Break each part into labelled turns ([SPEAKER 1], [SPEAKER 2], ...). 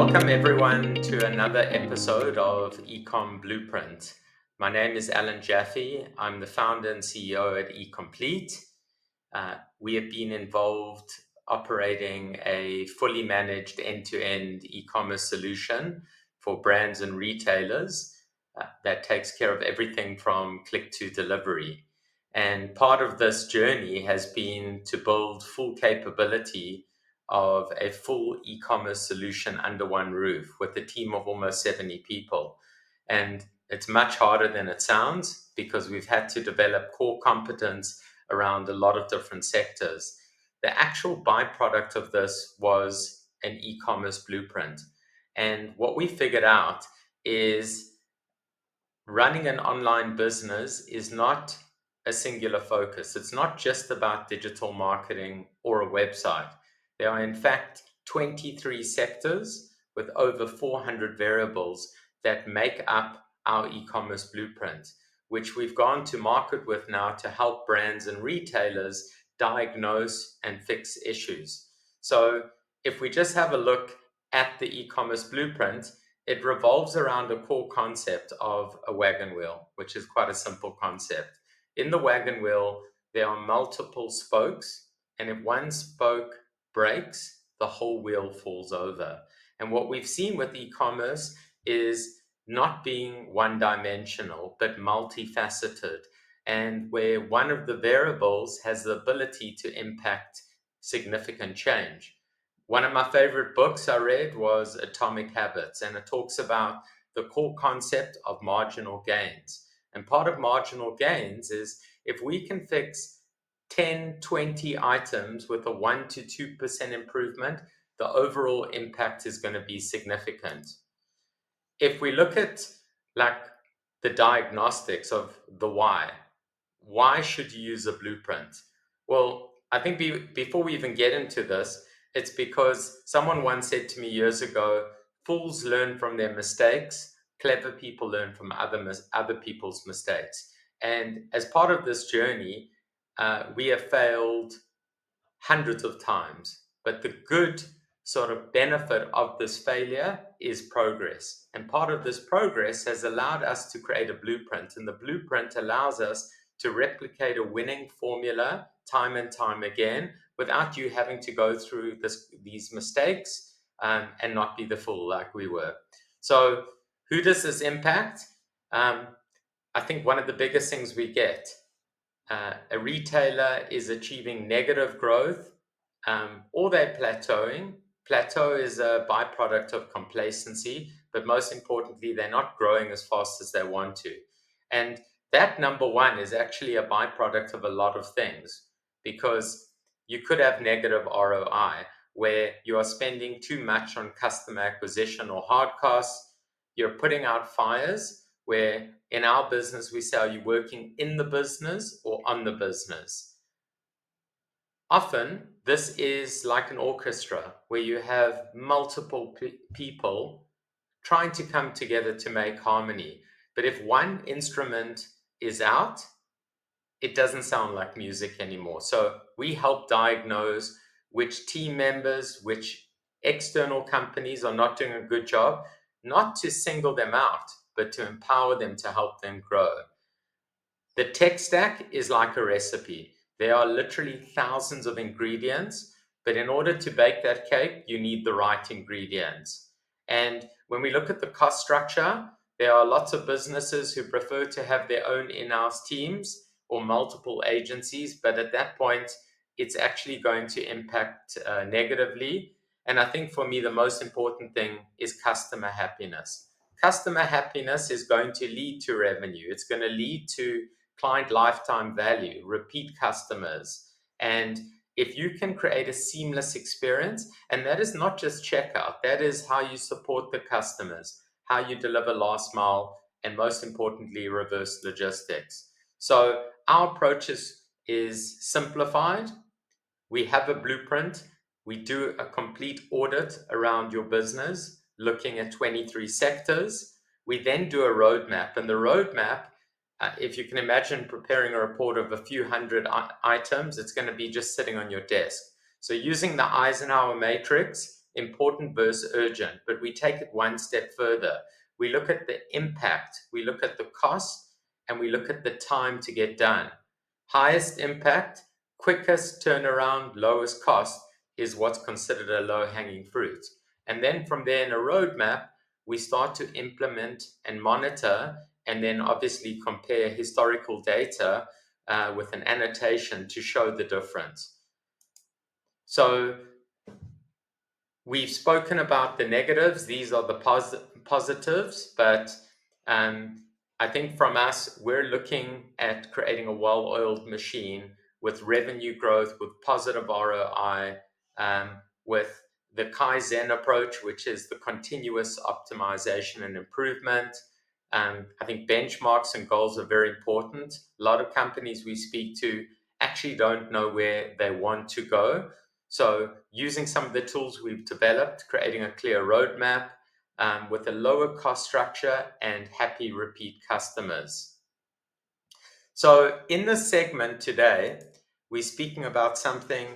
[SPEAKER 1] Welcome everyone to another episode of eCom Blueprint. My name is Alan Jaffe. I'm the founder and CEO at eComplete. We have been involved operating a fully managed end-to-end e-commerce solution for brands and retailers that takes care of everything from click to delivery. And part of this journey has been to build full capability of a full e-commerce solution under one roof with a team of almost 70 people. And it's much harder than it sounds because we've had to develop core competence around a lot of different sectors. The actual byproduct of this was an e-commerce blueprint. And what we figured out is running an online business is not a singular focus. It's not just about digital marketing or a website. There are, in fact, 23 sectors with over 400 variables that make up our e-commerce blueprint, which we've gone to market with now to help brands and retailers diagnose and fix issues. So if we just have a look at the e-commerce blueprint, it revolves around a core concept of a wagon wheel, which is quite a simple concept. In the wagon wheel, there are multiple spokes, and if one spoke breaks, the whole wheel falls over. And what we've seen with e-commerce is not being one-dimensional, but multifaceted, and where one of the variables has the ability to impact significant change. One of my favorite books I read was Atomic Habits, and it talks about the core concept of marginal gains. And part of marginal gains is if we can fix 10, 20 items with a 1 to 2% improvement, the overall impact is going to be significant. If we look at like the diagnostics of the why should you use a blueprint? Well, I think before we even get into this, it's because someone once said to me years ago, fools learn from their mistakes, clever people learn from other people's mistakes. And as part of this journey, we have failed hundreds of times. But the good sort of benefit of this failure is progress. And part of this progress has allowed us to create a blueprint. And the blueprint allows us to replicate a winning formula time and time again without you having to go through these mistakes and not be the fool like we were. So who does this impact? I think one of the biggest things we get, a retailer is achieving negative growth or they're plateauing. Plateau is a byproduct of complacency, but most importantly, they're not growing as fast as they want to. And that number one is actually a byproduct of a lot of things, because you could have negative ROI where you are spending too much on customer acquisition or hard costs. You're putting out fires where in our business, we say, are you working in the business or on the business? Often, this is like an orchestra where you have multiple people trying to come together to make harmony. But if one instrument is out, it doesn't sound like music anymore. So we help diagnose which team members, which external companies are not doing a good job, not to single them out, but to empower them to help them grow. The tech stack is like a recipe. There are literally thousands of ingredients, but in order to bake that cake, you need the right ingredients. And when we look at the cost structure, there are lots of businesses who prefer to have their own in-house teams or multiple agencies, but at that point, it's actually going to impact negatively. And I think for me, the most important thing is customer happiness. Customer happiness is going to lead to revenue. It's going to lead to client lifetime value, repeat customers. And if you can create a seamless experience, and that is not just checkout, that is how you support the customers, how you deliver last mile, and most importantly, reverse logistics. So our approach is simplified. We have a blueprint. We do a complete audit around your business, looking at 23 sectors. We then do a roadmap, and the roadmap, if you can imagine preparing a report of a few hundred items, it's going to be just sitting on your desk. So using the Eisenhower matrix, important versus urgent, but we take it one step further. We look at the impact, we look at the cost, and we look at the time to get done. Highest impact, quickest turnaround, lowest cost is what's considered a low-hanging fruit. And then from there in a roadmap, we start to implement and monitor, and then obviously compare historical data with an annotation to show the difference. So we've spoken about the negatives. These are the positives, but I think from us, we're looking at creating a well-oiled machine with revenue growth, with positive ROI, with the Kaizen approach, which is the continuous optimization and improvement. I think benchmarks and goals are very important. A lot of companies we speak to actually don't know where they want to go. So using some of the tools we've developed, creating a clear roadmap with a lower cost structure and happy repeat customers. So in this segment today, we're speaking about something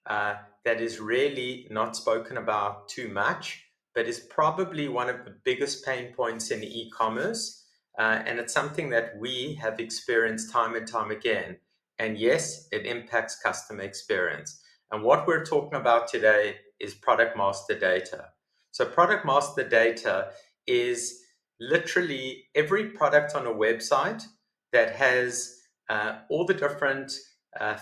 [SPEAKER 1] that is really not spoken about too much, but is probably one of the biggest pain points in e-commerce. And it's something that we have experienced time and time again. And yes, it impacts customer experience. And what we're talking about today is product master data. So product master data is literally every product on a website that has all the different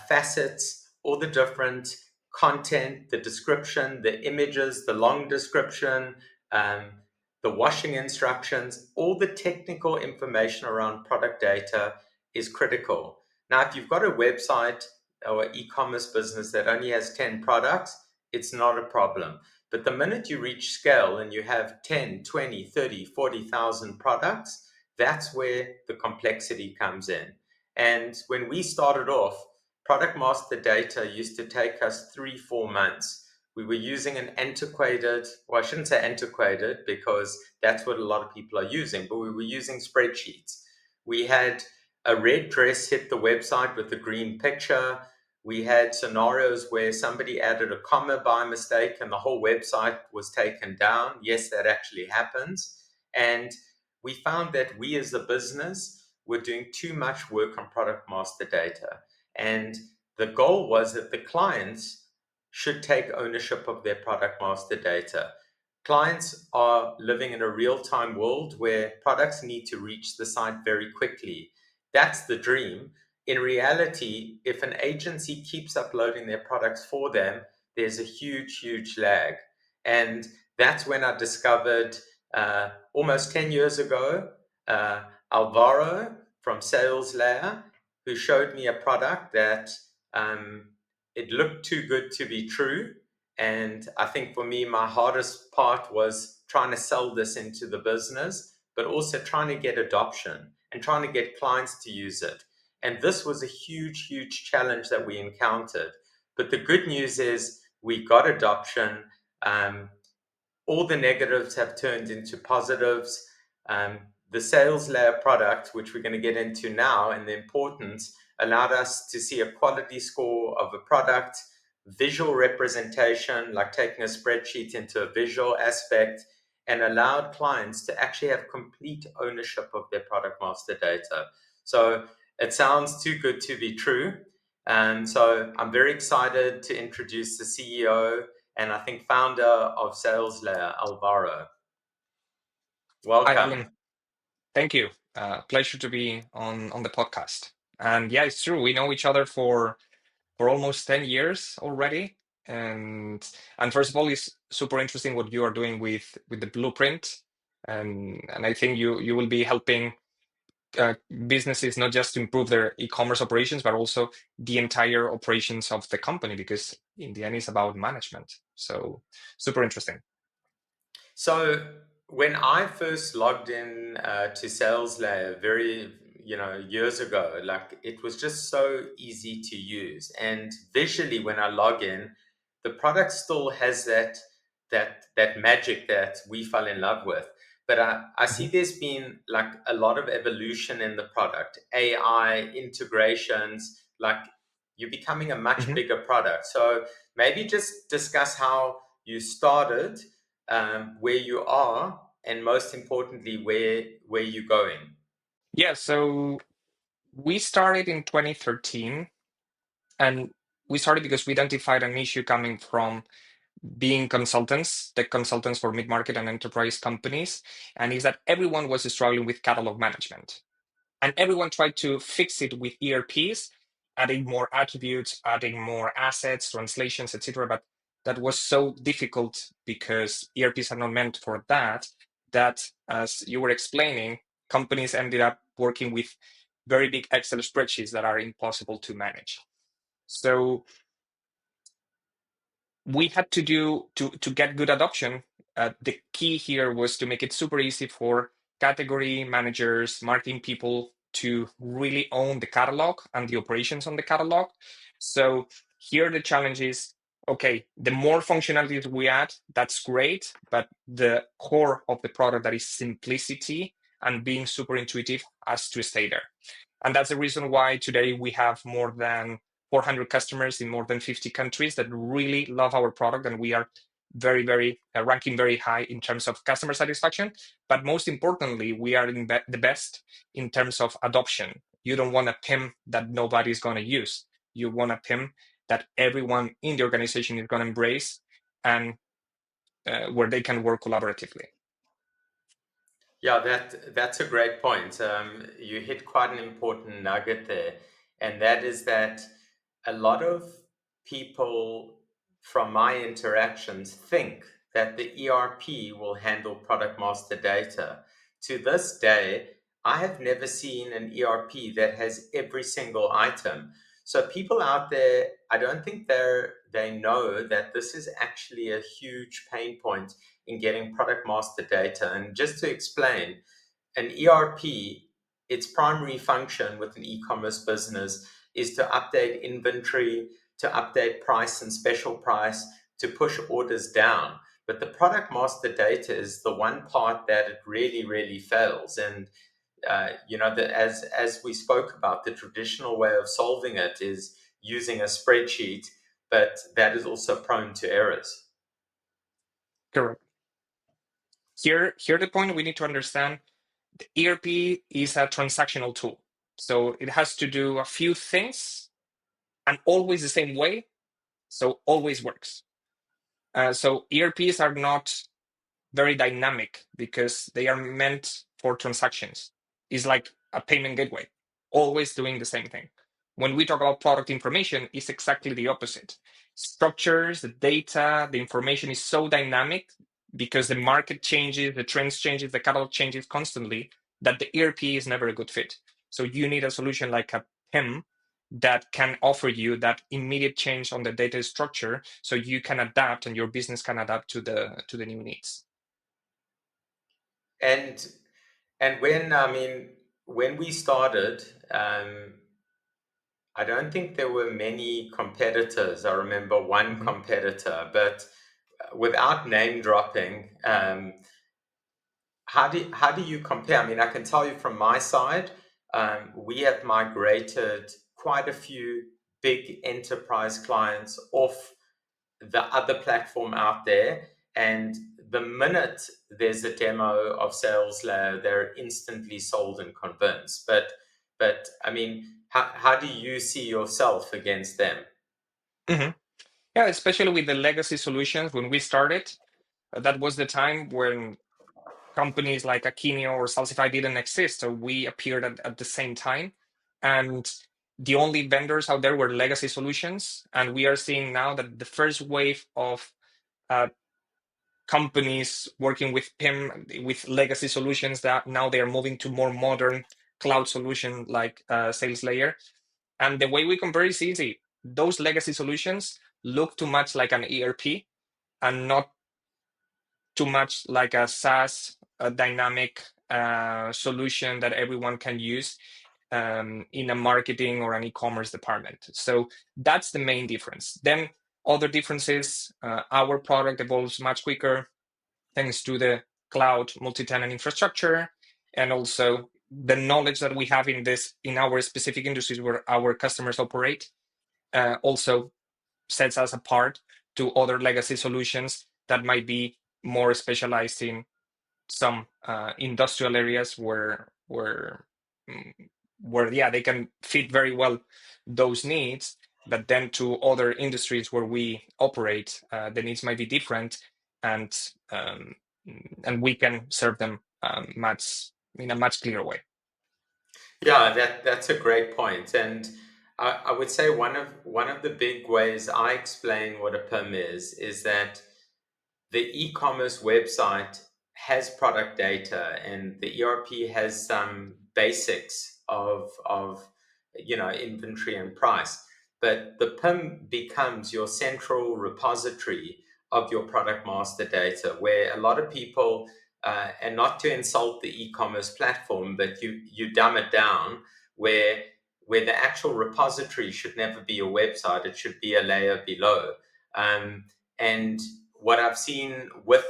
[SPEAKER 1] facets, all the different content, the description, the images, the long description, the washing instructions, all the technical information around product data is critical. Now, if you've got a website or e-commerce business that only has 10 products, it's not a problem. But the minute you reach scale and you have 10, 20, 30, 40,000 products, that's where the complexity comes in. And when we started off, product master data used to take us 3-4 months. We were using an antiquated, well, I shouldn't say antiquated because that's what a lot of people are using, but we were using spreadsheets. We had a red dress hit the website with a green picture. We had scenarios where somebody added a comma by mistake and the whole website was taken down. Yes, that actually happens. And we found that we as a business were doing too much work on product master data. And the goal was that the clients should take ownership of their product master data. Clients are living in a real-time world where products need to reach the site very quickly. That's the dream. In reality, if an agency keeps uploading their products for them, there's a huge, huge lag. And that's when I discovered almost 10 years ago, Álvaro from Sales Layer, who showed me a product that it looked too good to be true. And I think for me, my hardest part was trying to sell this into the business, but also trying to get adoption and trying to get clients to use it. And this was a huge, huge challenge that we encountered. But the good news is we got adoption. All the negatives have turned into positives. The sales layer product, which we're going to get into now, and the importance, allowed us to see a quality score of a product, visual representation, like taking a spreadsheet into a visual aspect, and allowed clients to actually have complete ownership of their product master data. So it sounds too good to be true. And so I'm very excited to introduce the CEO and I think founder of Sales Layer, Álvaro.
[SPEAKER 2] Hi,
[SPEAKER 1] Welcome.
[SPEAKER 2] Alan. Thank you. Pleasure to be on the podcast. And yeah, it's true. We know each other for almost 10 years already. And first of all, it's super interesting what you are doing with the blueprint. And I think you will be helping businesses not just to improve their e-commerce operations, but also the entire operations of the company, because in the end, it's about management. So super interesting.
[SPEAKER 1] So when I first logged in to Sales Layer years ago, like it was just so easy to use. And visually when I log in, the product still has that magic that we fell in love with. But I see there's been like a lot of evolution in the product, AI integrations, like you're becoming a much bigger product. So maybe just discuss how you started, where you are, and most importantly, where you're going.
[SPEAKER 2] Yeah, so we started in 2013, and we started because we identified an issue coming from being consultants, tech consultants for mid-market and enterprise companies, and is that everyone was struggling with catalog management. And everyone tried to fix it with ERPs, adding more attributes, adding more assets, translations, etc. But that was so difficult because ERPs are not meant for that, that as you were explaining, companies ended up working with very big Excel spreadsheets that are impossible to manage. So we had to do to get good adoption. The key here was to make it super easy for category managers, marketing people to really own the catalog and the operations on the catalog. So here the challenge is, okay, the more functionalities we add, that's great, but the core of the product, that is simplicity and being super intuitive, has to stay there. And that's the reason why today we have more than 400 customers in more than 50 countries that really love our product, and we are very, very ranking very high in terms of customer satisfaction. But most importantly, we are in the best in terms of adoption. You don't want a PIM that nobody's going to use. You want a PIM that everyone in the organization is going to embrace, and where they can work collaboratively.
[SPEAKER 1] Yeah, that's a great point. You hit quite an important nugget there, and that is that a lot of people from my interactions think that the ERP will handle product master data. To this day, I have never seen an ERP that has every single item. So people out there, I don't think they know that this is actually a huge pain point in getting product master data. And just to explain, an ERP, its primary function with an e-commerce business is to update inventory, to update price and special price, to push orders down. But the product master data is the one part that it really, really fails. And as we spoke about, the traditional way of solving it is using a spreadsheet, but that is also prone to errors.
[SPEAKER 2] Correct. Here the point we need to understand: the ERP is a transactional tool. So it has to do a few things and always the same way. So always works. So ERPs are not very dynamic because they are meant for transactions. It's like a payment gateway, always doing the same thing. When we talk about product information, it's exactly the opposite. Structures, the data, the information is so dynamic because the market changes, the trends changes, the catalog changes constantly, that the ERP is never a good fit. So you need a solution like a PIM that can offer you that immediate change on the data structure, so you can adapt and your business can adapt to the new needs.
[SPEAKER 1] And when we started, I don't think there were many competitors. I remember one
[SPEAKER 2] Mhm.
[SPEAKER 1] competitor, but without name dropping, how do you compare? I mean, I can tell you from my side, we have migrated quite a few big enterprise clients off the other platform out there, and the minute there's a demo of Sales Layer, they're instantly sold and convinced. But I mean, how do you see yourself against them?
[SPEAKER 2] Mhm. Yeah, especially with the legacy solutions. When we started, that was the time when companies like Akinio or Salsify didn't exist. So we appeared at the same time. And the only vendors out there were legacy solutions. And we are seeing now that the first wave of uh, companies working with PIM, with legacy solutions, that now they are moving to more modern cloud solution like Sales Layer. And the way we compare is easy. Those legacy solutions look too much like an ERP and not too much like a SaaS, a dynamic solution that everyone can use in a marketing or an e-commerce department. So that's the main difference. Then other differences, our product evolves much quicker thanks to the cloud multi-tenant infrastructure, and also the knowledge that we have in our specific industries where our customers operate also sets us apart to other legacy solutions that might be more specialized in some industrial areas mm, where yeah, they can fit very well those needs. But then to other industries where we operate, the needs might be different, and um, and we can serve them much in a much clearer way.
[SPEAKER 1] Yeah, that's a great point. And I would say one of the big ways I explain what a PIM is that the e-commerce website has product data and the ERP has some basics of inventory and price. But the PIM becomes your central repository of your product master data, where a lot of people, and not to insult the e-commerce platform, but you dumb it down where the actual repository should never be a website, it should be a layer below. And what I've seen with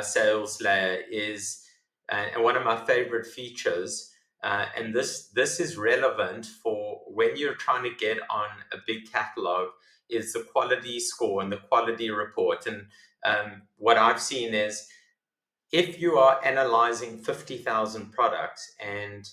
[SPEAKER 1] Sales Layer is, and one of my favorite features, and this is relevant for when you're trying to get on a big catalog, is the quality score and the quality report. And what I've seen is if you are analyzing 50,000 products and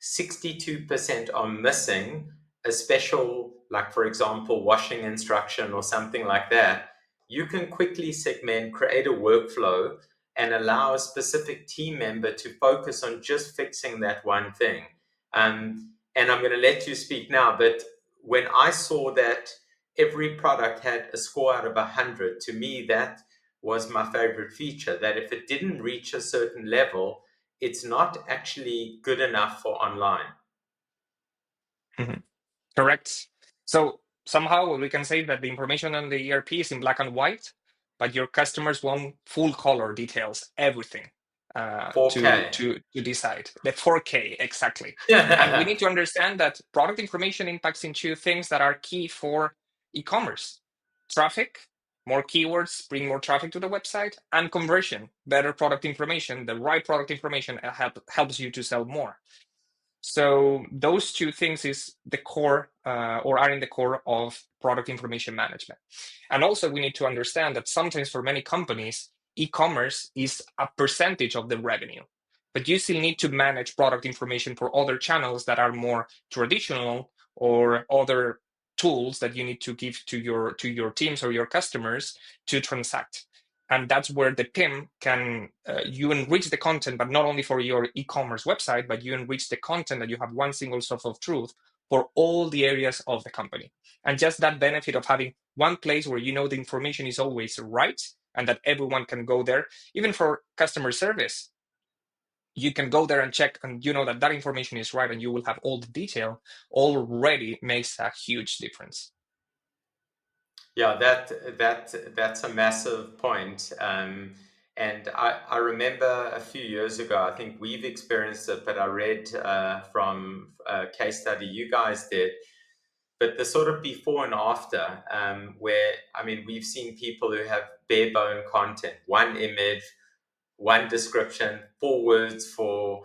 [SPEAKER 1] 62% are missing a special, like for example, washing instruction or something like that, you can quickly segment, create a workflow, and allow a specific team member to focus on just fixing that one thing. And I'm going to let you speak now, but when I saw that every product had a score out of 100, to me, that was my favorite feature, that if it didn't reach a certain level, it's not actually good enough for online.
[SPEAKER 2] Mhm. Correct. So somehow we can say that the information on the ERP is in black and white, but your customers want full color details, everything,
[SPEAKER 1] 4K.
[SPEAKER 2] to decide. The 4K, exactly. And we need to understand that product information impacts into things that are key for e-commerce. Traffic, more keywords bring more traffic to the website, and conversion, better product information, the right product information helps you to sell more. So those two things is the core, or are in the core of product information management. And also we need to understand that sometimes for many companies, e-commerce is a percentage of the revenue, but you still need to manage product information for other channels that are more traditional, or other tools that you need to give to your teams or your customers to transact. And that's where the PIM can, you enrich the content, but not only for your e-commerce website, but you enrich the content that you have one single source of truth for all the areas of the company. And just that benefit of having one place where you know the information is always right and that everyone can go there, even for customer service, you can go there and check, and you know that that information is right and you will have all the detail, already makes a huge difference.
[SPEAKER 1] Yeah, that's a massive point. And I remember a few years ago, I think we've experienced it, but I read from a case study you guys did, but the sort of before and after, where, I mean, we've seen people who have bare bone content, one image, one description, four words for,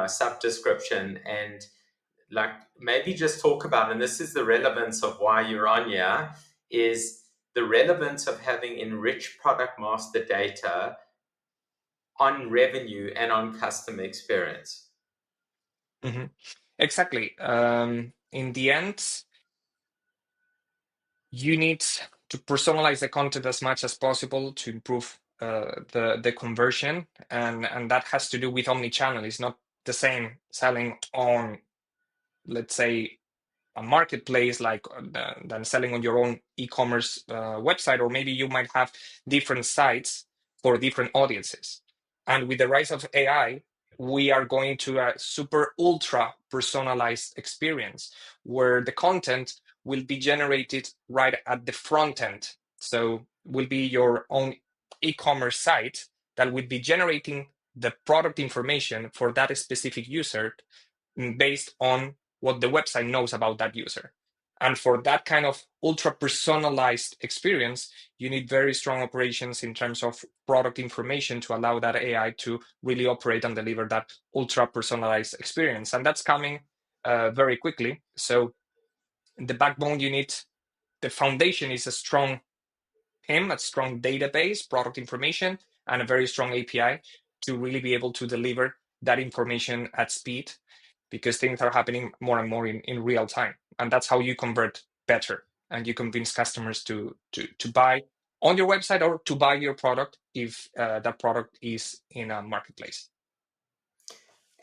[SPEAKER 1] sub description, and like maybe just talk about, and this is the relevance of why you're on here, is the relevance of having enriched product master data on revenue and on customer experience.
[SPEAKER 2] Mhm. Exactly. In the end, you need to personalize the content as much as possible to improve the conversion, and that has to do with omnichannel. It's not the same selling on, let's say, a marketplace like than selling on your own e-commerce website, or maybe you might have different sites for different audiences. And with the rise of AI, we are going to a super ultra personalized experience where the content will be generated right at the front end. So will be your own e-commerce site that will be generating the product information for that specific user, based on what the website knows about that user. And for that kind of ultra personalized experience, you need very strong operations in terms of product information to allow that AI to really operate and deliver that ultra personalized experience. And that's coming very quickly. So the backbone you need, the foundation is a strong PIM, a strong database, product information, and a very strong API to really be able to deliver that information at speed, because things are happening more and more in real time. And that's how you convert better and you convince customers to buy on your website or to buy your product if that product is in a marketplace.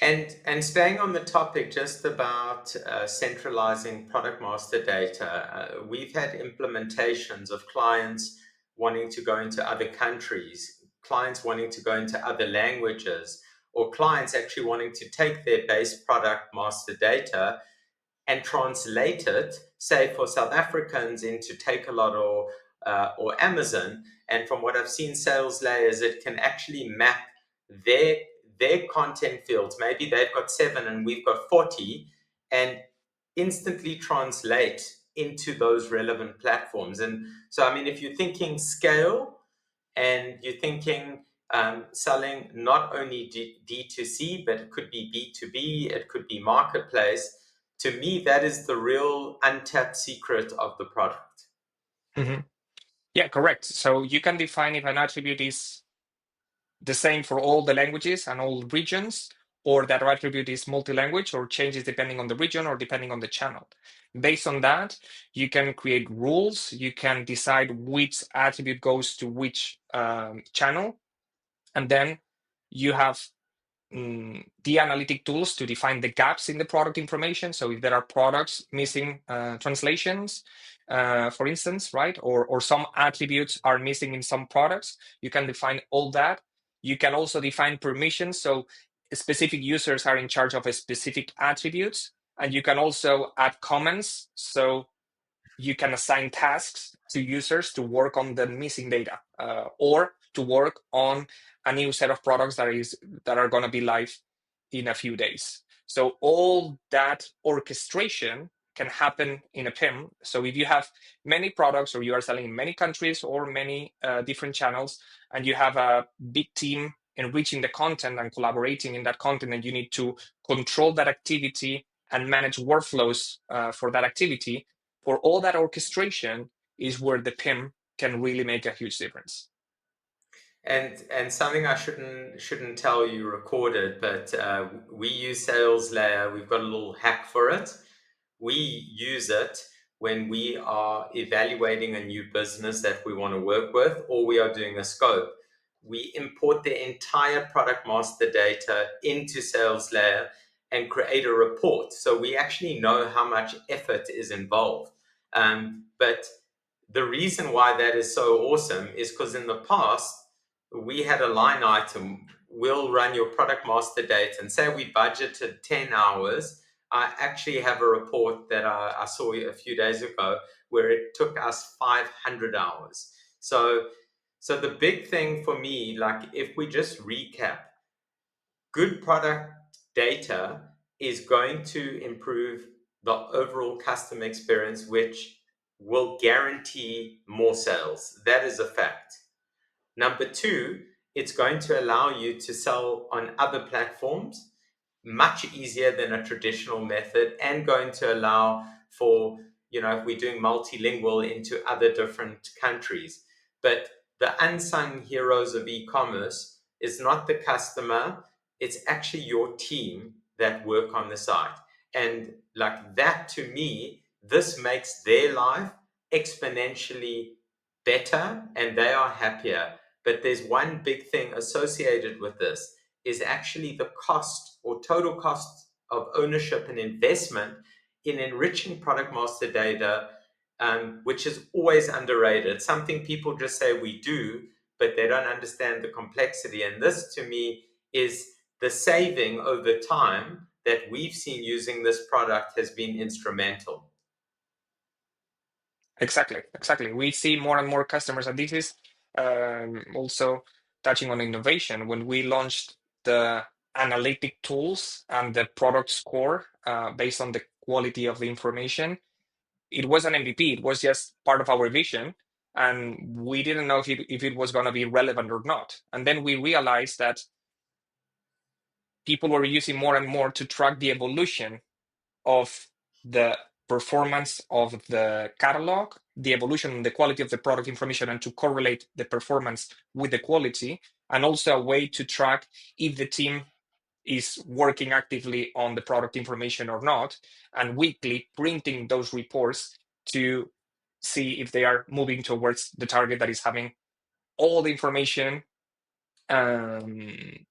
[SPEAKER 1] And staying on the topic just about centralizing product master data, we've had implementations of clients wanting to go into other countries, clients wanting to go into other languages, or clients actually wanting to take their base product master data and translate it, say for South Africans, into Takealot or Amazon. And from what I've seen, sales layers, it can actually map their their content fields. Maybe they've got 7 and we've got 40, and instantly translate into those relevant platforms. And so, I mean, if you're thinking scale and you're thinking selling not only D2C, but it could be B2B, it could be marketplace. To me, that is the real untapped secret of the product.
[SPEAKER 2] Mhm. Yeah, correct. So you can define if an attribute is the same for all the languages and all regions, or that attribute is multi-language or changes depending on the region or depending on the channel. Based on that, you can create rules. You can decide which attribute goes to which channel, and then you have the analytic tools to define the gaps in the product information. So if there are products missing translations, for instance, right, or some attributes are missing in some products, you can define all that. You can also define permissions. So specific users are in charge of a specific attributes, and you can also add comments. So you can assign tasks to users to work on the missing data or to work on a new set of products that are going to be live in a few days. So all that orchestration can happen in a PIM. So if you have many products or you are selling in many countries or many different channels, and you have a big team enriching the content and collaborating in that content, and you need to control that activity and manage workflows for that activity, for all that orchestration is where the PIM can really make a huge difference.
[SPEAKER 1] And something I shouldn't tell you recorded, but we use Sales Layer. We've got a little hack for it. We use it when we are evaluating a new business that we want to work with, or we are doing a scope. We import the entire product master data into Sales Layer and create a report. So we actually know how much effort is involved. But the reason why that is so awesome is because in the past, we had a line item. We'll run your product master data and say we budgeted 10 hours. I actually have a report that I saw a few days ago where it took us 500 hours. So the big thing for me, like if we just recap, good product data is going to improve the overall customer experience, which will guarantee more sales. That is a fact. Number two, it's going to allow you to sell on other platforms much easier than a traditional method, and going to allow for, if we're doing multilingual into other different countries. But the unsung heroes of e-commerce is not the customer, it's actually your team that work on the site. And like that, to me, this makes their life exponentially better and they are happier. But there's one big thing associated with this is actually the cost or total cost of ownership and investment in enriching product master data, which is always underrated. Something people just say we do, but they don't understand the complexity. And this, to me, is the saving over time that we've seen using this product has been instrumental.
[SPEAKER 2] Exactly. We see more and more customers, and this is also touching on innovation. When we launched the analytic tools and the product score based on the quality of the information, it was an MVP. It was just part of our vision, and we didn't know if it was going to be relevant or not. And then we realized that people were using more and more to track the evolution of the performance of the catalog, the evolution and the quality of the product information, and to correlate the performance with the quality, and also a way to track if the team is working actively on the product information or not, and weekly printing those reports to see if they are moving towards the target that is having all the information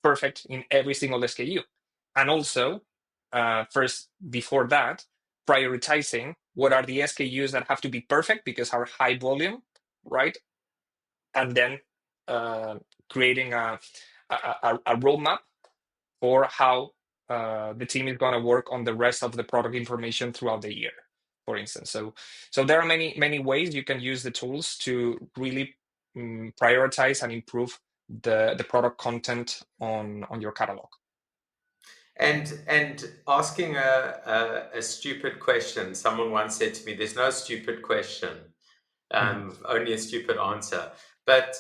[SPEAKER 2] perfect in every single SKU. And also, first, before that, prioritizing what are the SKUs that have to be perfect because are high volume, right? And then creating a roadmap for how the team is going to work on the rest of the product information throughout the year, for instance. So there are many ways you can use the tools to really prioritize and improve the product content on your catalog.
[SPEAKER 1] And asking a stupid question. Someone once said to me, "There's no stupid question, only a stupid answer." But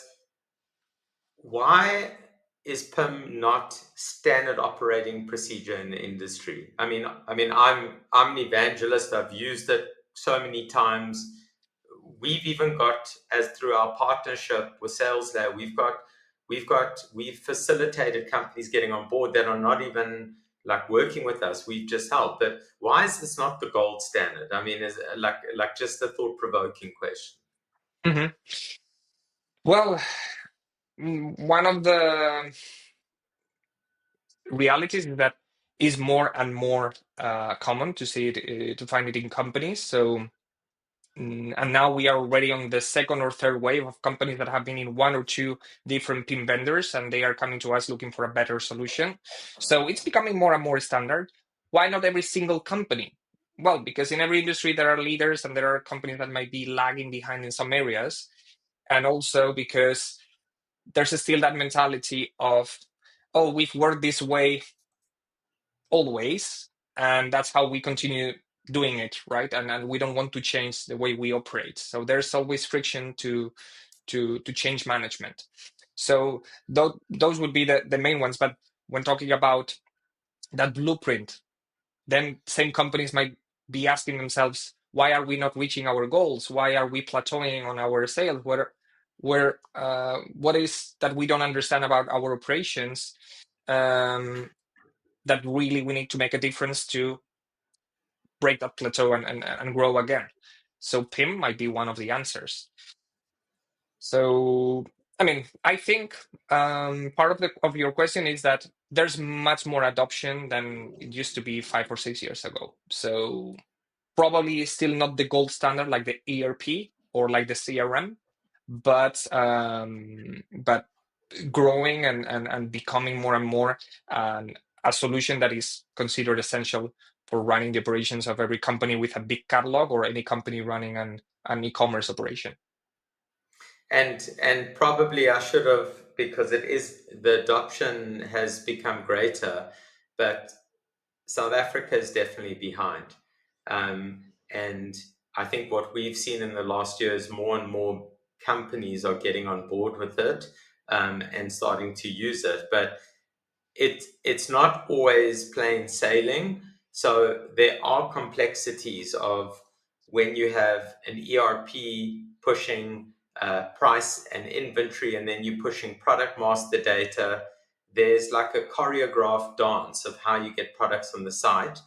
[SPEAKER 1] why is PIM not standard operating procedure in the industry? I'm an evangelist. I've used it so many times. We've even got, as through our partnership with SalesLab, we've facilitated companies getting on board that are not even like working with us. We've just helped. But why is this not the gold standard? I mean, is like just a thought provoking question.
[SPEAKER 2] Mm-hmm. Well, one of the realities is that is more and more common to see it, to find it in companies. So, and now we are already on the second or third wave of companies that have been in one or two different PIM vendors, and they are coming to us looking for a better solution. So it's becoming more and more standard. Why not every single company? Well, because in every industry there are leaders and there are companies that might be lagging behind in some areas. And also because there's still that mentality of, oh, we've worked this way always, and that's how we continue doing it, right? And we don't want to change the way we operate. So there's always friction to change management. So those would be the main ones. But when talking about that blueprint, then same companies might be asking themselves, why are we not reaching our goals? Why are we plateauing on our sales? What is that we don't understand about our operations? That really we need to make a difference to break that plateau and grow again. So PIM might be one of the answers. So I mean, I think part of your question is that there's much more adoption than it used to be 5 or 6 years ago. So probably still not the gold standard like the ERP or like the CRM, but growing and becoming more and more a solution that is considered essential for running the operations of every company with a big catalog or any company running an e-commerce operation.
[SPEAKER 1] And probably I should have, because it is, the adoption has become greater, but South Africa is definitely behind. And I think what we've seen in the last year is more and more companies are getting on board with it, and starting to use it. But it's not always plain sailing. So there are complexities of when you have an ERP pushing price and inventory, and then you're pushing product master data. There's like a choreographed dance of how you get products on the site.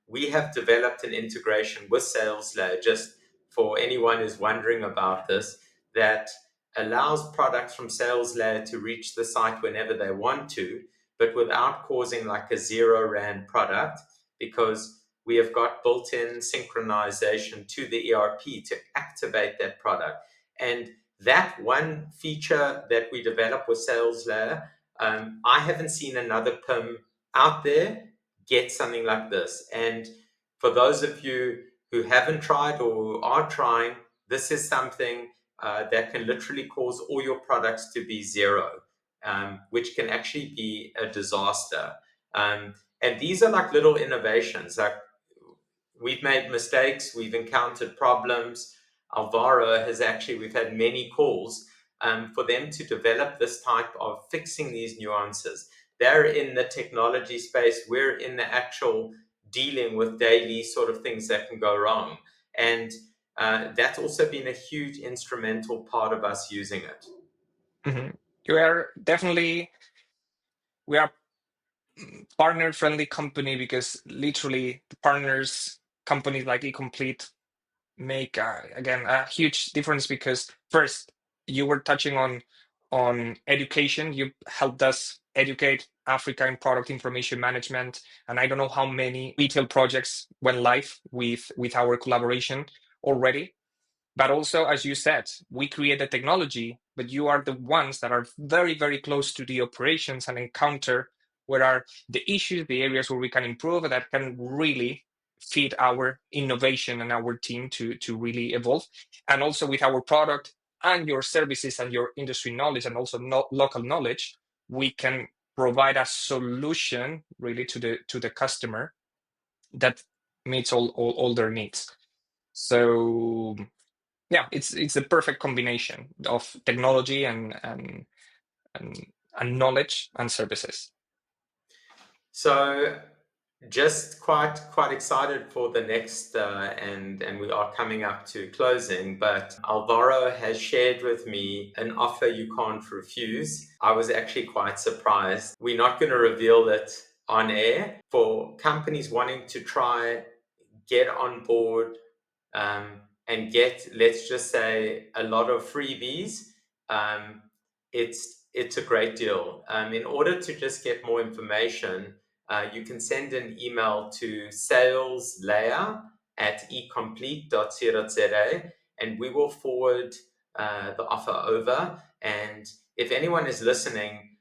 [SPEAKER 1] We have developed an integration with SalesLab, just for anyone who's wondering about this, that allows products from SalesLab to reach the site whenever they want to, but without causing like a 0 Rand product, because we have got built-in synchronization to the ERP to activate that product. And that one feature that we developed with SalesLab, I haven't seen another PIM out there get something like this. And for those of you who haven't tried or who are trying, this is something that can literally cause all your products to be zero, which can actually be a disaster. And these are like little innovations. Like, we've made mistakes, we've encountered problems. Álvaro has actually, we've had many calls for them to develop this type of fixing these nuances. They're in the technology space, we're in the actual dealing with daily sort of things that can go wrong. And that's also been a huge instrumental part of us using it.
[SPEAKER 2] Mhm. We are partner friendly company, because literally the partners companies like eComplete make again a huge difference, because first you were touching on education. You helped us educate Africa in product information management, and I don't know how many retail projects went live with our collaboration already. But also, as you said, we create the technology, but you are the ones that are very, very close to the operations and encounter what are the issues, the areas where we can improve, that can really feed our innovation and our team to really evolve. And also with our product and your services and your industry knowledge and also local knowledge, we can provide a solution really to the customer that meets all their needs. So yeah, it's a perfect combination of technology and, and knowledge and services.
[SPEAKER 1] So just quite excited for the next and we are coming up to closing, but Alvaro has shared with me an offer you can't refuse. I was actually quite surprised. We're not going to reveal it on air. For companies wanting to try get on board and get, let's just say, a lot of freebies, um, it's a great deal. In order to just get more information, you can send an email to saleslayer@ecomplete.co.za, and we will forward the offer over. And if anyone is listening,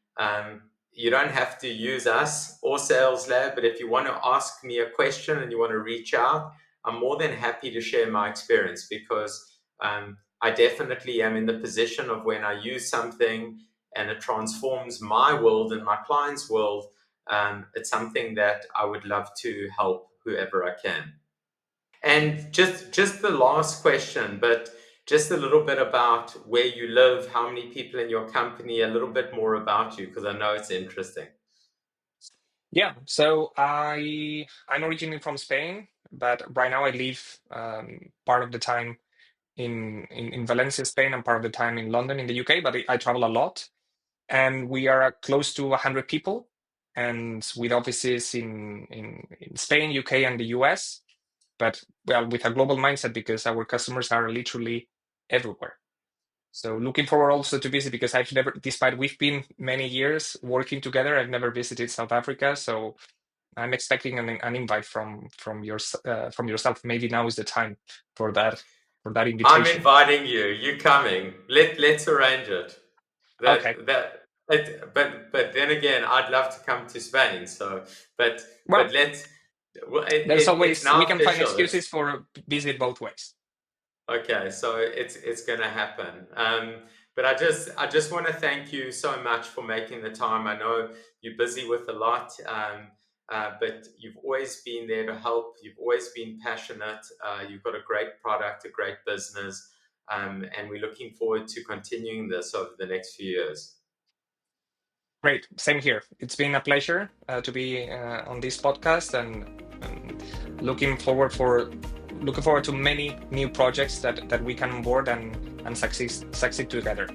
[SPEAKER 1] you don't have to use us or Sales Lab, but if you want to ask me a question and you want to reach out, I'm more than happy to share my experience, because I definitely am in the position of when I use something and it transforms my world and my client's world, it's something that I would love to help whoever I can. And just the last question, but just a little bit about where you live, how many people in your company, a little bit more about you, because I know it's interesting.
[SPEAKER 2] Yeah, so I'm originally from Spain, but right now I live part of the time in Valencia, Spain, and part of the time in London, in the UK. But I travel a lot, and we are close to 100 people, and with offices in Spain, UK, and the US. But well, with a global mindset, because our customers are literally everywhere. So looking forward also to visit, because I've never, despite we've been many years working together, I've never visited South Africa. So I'm expecting an invite from yourself. Maybe now is the time for that
[SPEAKER 1] I'm
[SPEAKER 2] invitation.
[SPEAKER 1] inviting you. You coming? Let's arrange it.
[SPEAKER 2] Okay.
[SPEAKER 1] But then again, I'd love to come to Spain. So, but
[SPEAKER 2] Well,
[SPEAKER 1] let's. Well,
[SPEAKER 2] there's
[SPEAKER 1] it's
[SPEAKER 2] always, we
[SPEAKER 1] now
[SPEAKER 2] can find
[SPEAKER 1] official. It's
[SPEAKER 2] excuses for visit both ways.
[SPEAKER 1] okay. So it's gonna happen. But I just want to thank you so much for making the time. I know you're busy with a lot. But you've always been there to help. You've always been passionate. You've got a great product, a great business, and we're looking forward to continuing this over the next few years.
[SPEAKER 2] Great. Same here. It's been a pleasure to be on this podcast, and looking forward to many new projects that we can onboard and succeed together.